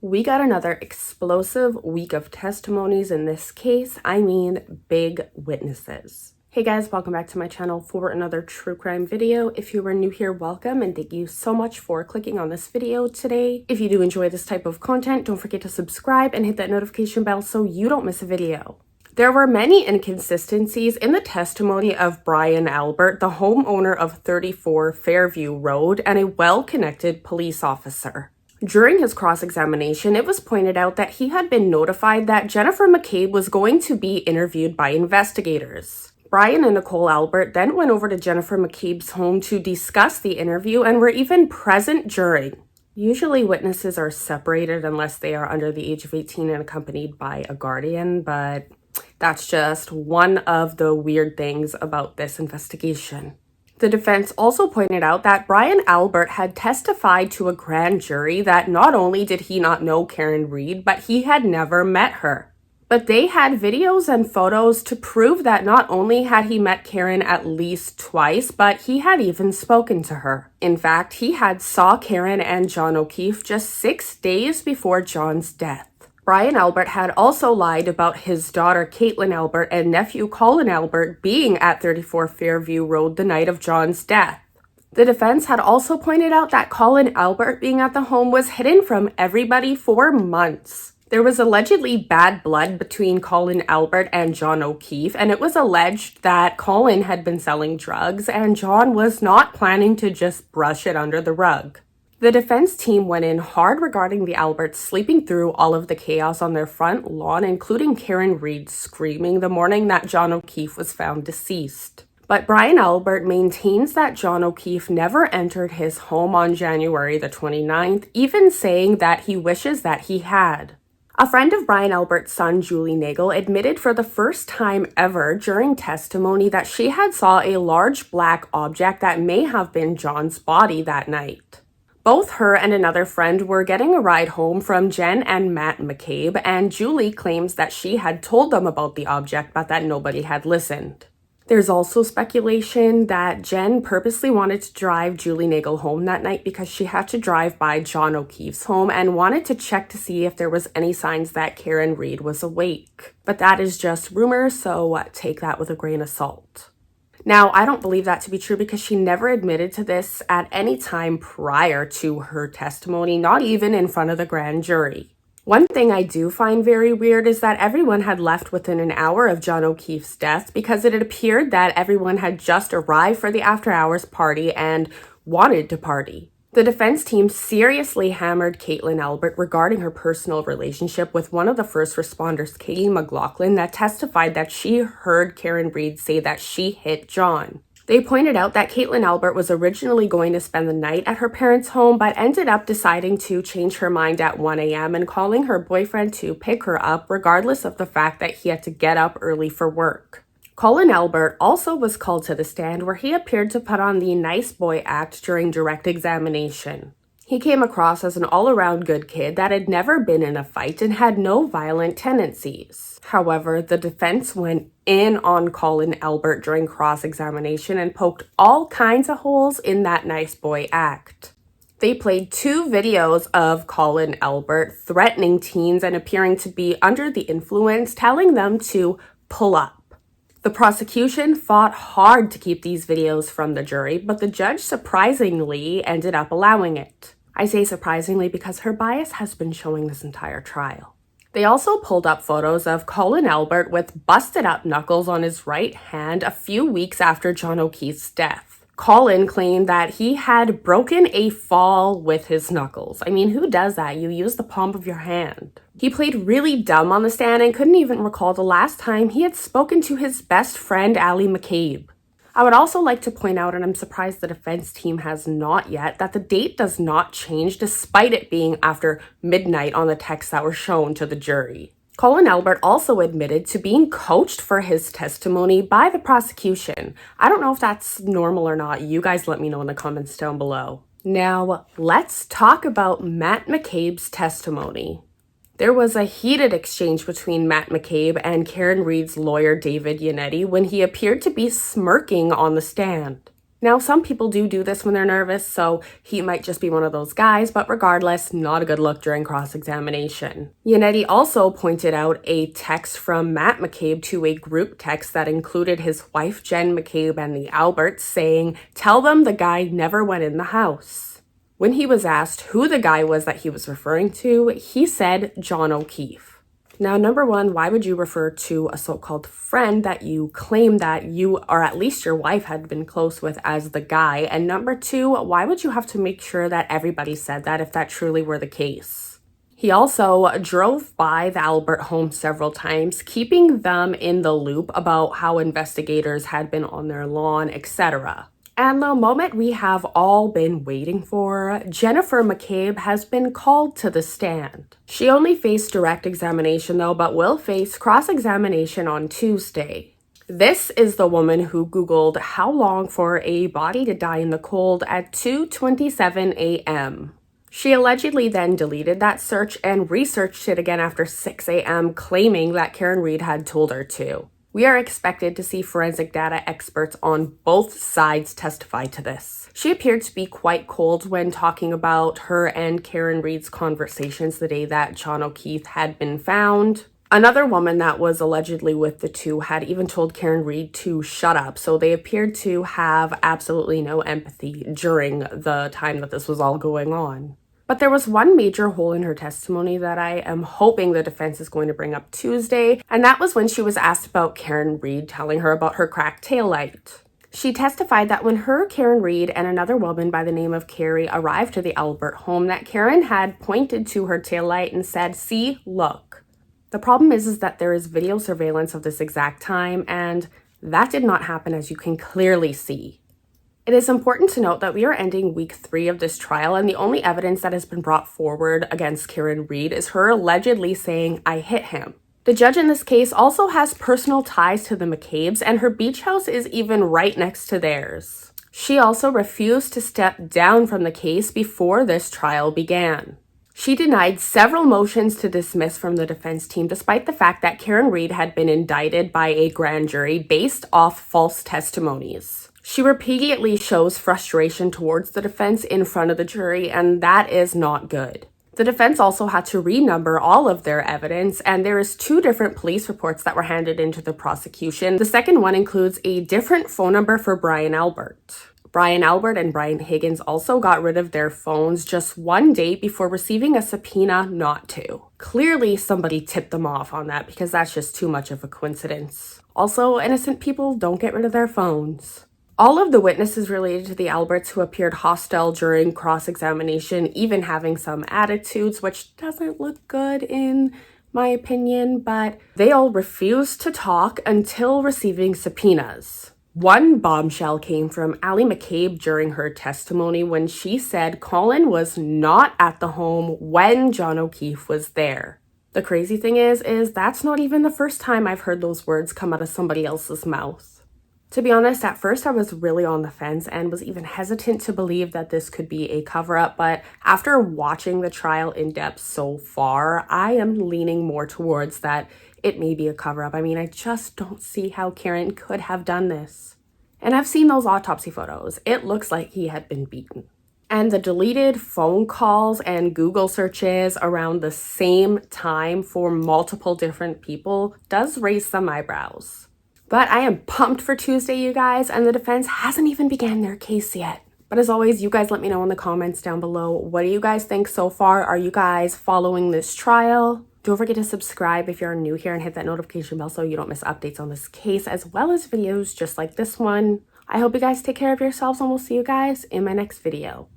We got another explosive week of testimonies in this case. I mean, big witnesses. Hey guys, welcome back to my channel for another true crime video. If you are new here, welcome, and thank you so much for clicking on this video today. If you do enjoy this type of content, don't forget to subscribe and hit that notification bell so you don't miss a video. There were many inconsistencies in the testimony of Brian Albert, the homeowner of 34 Fairview Road and a well-connected police officer. During his cross-examination, it was pointed out that he had been notified that Jennifer McCabe was going to be interviewed by investigators. Brian and Nicole Albert then went over to Jennifer McCabe's home to discuss the interview and were even present during. Usually witnesses are separated unless they are under the age of 18 and accompanied by a guardian, but that's just one of the weird things about this investigation. The defense also pointed out that Brian Albert had testified to a grand jury that not only did he not know Karen Read, but he had never met her. But they had videos and photos to prove that not only had he met Karen at least twice, but he had even spoken to her. In fact, he had saw Karen and John O'Keefe just 6 days before John's death. Brian Albert had also lied about his daughter Caitlin Albert and nephew Colin Albert being at 34 Fairview Road the night of John's death. The defense had also pointed out that Colin Albert being at the home was hidden from everybody for months. There was allegedly bad blood between Colin Albert and John O'Keefe, and it was alleged that Colin had been selling drugs and John was not planning to just brush it under the rug. The defense team went in hard regarding the Alberts sleeping through all of the chaos on their front lawn, including Karen Read screaming the morning that John O'Keefe was found deceased. But Brian Albert maintains that John O'Keefe never entered his home on January the 29th, even saying that he wishes that he had. A friend of Brian Albert's son, Julie Nagel, admitted for the first time ever during testimony that she had saw a large black object that may have been John's body that night. Both her and another friend were getting a ride home from Jen and Matt McCabe, and Julie claims that she had told them about the object, but that nobody had listened. There's also speculation that Jen purposely wanted to drive Julie Nagel home that night because she had to drive by John O'Keefe's home and wanted to check to see if there was any signs that Karen Read was awake. But that is just rumor, so take that with a grain of salt. Now, I don't believe that to be true because she never admitted to this at any time prior to her testimony, not even in front of the grand jury. One thing I do find very weird is that everyone had left within an hour of John O'Keefe's death because it appeared that everyone had just arrived for the after-hours party and wanted to party. The defense team seriously hammered Caitlin Albert regarding her personal relationship with one of the first responders, Katie McLaughlin, that testified that she heard Karen Read say that she hit John. They pointed out that Caitlin Albert was originally going to spend the night at her parents' home, but ended up deciding to change her mind at 1 a.m. and calling her boyfriend to pick her up, regardless of the fact that he had to get up early for work. Colin Albert also was called to the stand where he appeared to put on the nice boy act during direct examination. He came across as an all-around good kid that had never been in a fight and had no violent tendencies. However, the defense went in on Colin Albert during cross-examination and poked all kinds of holes in that nice boy act. They played 2 videos of Colin Albert threatening teens and appearing to be under the influence, telling them to pull up. The prosecution fought hard to keep these videos from the jury, but the judge surprisingly ended up allowing it. I say surprisingly because her bias has been showing this entire trial. They also pulled up photos of Colin Albert with busted up knuckles on his right hand a few weeks after John O'Keefe's death. Colin claimed that he had broken a fall with his knuckles. I mean, who does that? You use the palm of your hand. He played really dumb on the stand and couldn't even recall the last time he had spoken to his best friend, Allie McCabe. I would also like to point out, and I'm surprised the defense team has not yet, that the date does not change despite it being after midnight on the texts that were shown to the jury. Colin Albert also admitted to being coached for his testimony by the prosecution. I don't know if that's normal or not. You guys let me know in the comments down below. Now, let's talk about Matt McCabe's testimony. There was a heated exchange between Matt McCabe and Karen Read's lawyer, David Yannetti, when he appeared to be smirking on the stand. Now, some people do this when they're nervous, so he might just be one of those guys, but regardless, not a good look during cross-examination. Yannetti also pointed out a text from Matt McCabe to a group text that included his wife Jen McCabe and the Alberts saying, "Tell them the guy never went in the house." When he was asked who the guy was that he was referring to, he said John O'Keefe. Now, number one, why would you refer to a so-called friend that you claim that you, or at least your wife, had been close with as the guy? And number two, why would you have to make sure that everybody said that if that truly were the case? He also drove by the Albert home several times, keeping them in the loop about how investigators had been on their lawn, etc. And the moment we have all been waiting for, Jennifer McCabe has been called to the stand. She only faced direct examination though, but will face cross-examination on Tuesday. This is the woman who Googled how long for a body to die in the cold at 2:27 a.m. She allegedly then deleted that search and researched it again after 6 a.m., claiming that Karen Read had told her to. We are expected to see forensic data experts on both sides testify to this. She appeared to be quite cold when talking about her and Karen Read's conversations the day that John O'Keefe had been found. Another woman that was allegedly with the two had even told Karen Read to shut up, so they appeared to have absolutely no empathy during the time that this was all going on. But there was one major hole in her testimony that I am hoping the defense is going to bring up Tuesday, and that was when she was asked about Karen Read telling her about her cracked taillight. She testified that when her, Karen Read, and another woman by the name of Carrie arrived to the Albert home, that Karen had pointed to her taillight and said, "See, look." The problem is that there is video surveillance of this exact time, and that did not happen, as you can clearly see. It is important to note that we are ending week 3 of this trial, and the only evidence that has been brought forward against Karen Read is her allegedly saying, "I hit him." The judge in this case also has personal ties to the McCabes, and her beach house is even right next to theirs. She also refused to step down from the case before this trial began. She denied several motions to dismiss from the defense team, despite the fact that Karen Read had been indicted by a grand jury based off false testimonies. She repeatedly shows frustration towards the defense in front of the jury, and that is not good. The defense also had to renumber all of their evidence, and there is 2 different police reports that were handed into the prosecution. The second one includes a different phone number for Brian Albert. Brian Albert and Brian Higgins also got rid of their phones just 1 day before receiving a subpoena not to. Clearly, somebody tipped them off on that because that's just too much of a coincidence. Also, innocent people don't get rid of their phones. All of the witnesses related to the Alberts who appeared hostile during cross-examination, even having some attitudes, which doesn't look good in my opinion, but they all refused to talk until receiving subpoenas. One bombshell came from Allie McCabe during her testimony when she said Colin was not at the home when John O'Keefe was there. The crazy thing is that's not even the first time I've heard those words come out of somebody else's mouth. To be honest, at first I was really on the fence and was even hesitant to believe that this could be a cover-up, but after watching the trial in depth so far, I am leaning more towards that it may be a cover-up. I mean, I just don't see how Karen could have done this. And I've seen those autopsy photos. It looks like he had been beaten. And the deleted phone calls and Google searches around the same time for multiple different people does raise some eyebrows. But I am pumped for Tuesday, you guys, and the defense hasn't even began their case yet. But as always, you guys let me know in the comments down below. What do you guys think so far? Are you guys following this trial? Don't forget to subscribe if you're new here and hit that notification bell so you don't miss updates on this case, as well as videos just like this one. I hope you guys take care of yourselves, and we'll see you guys in my next video.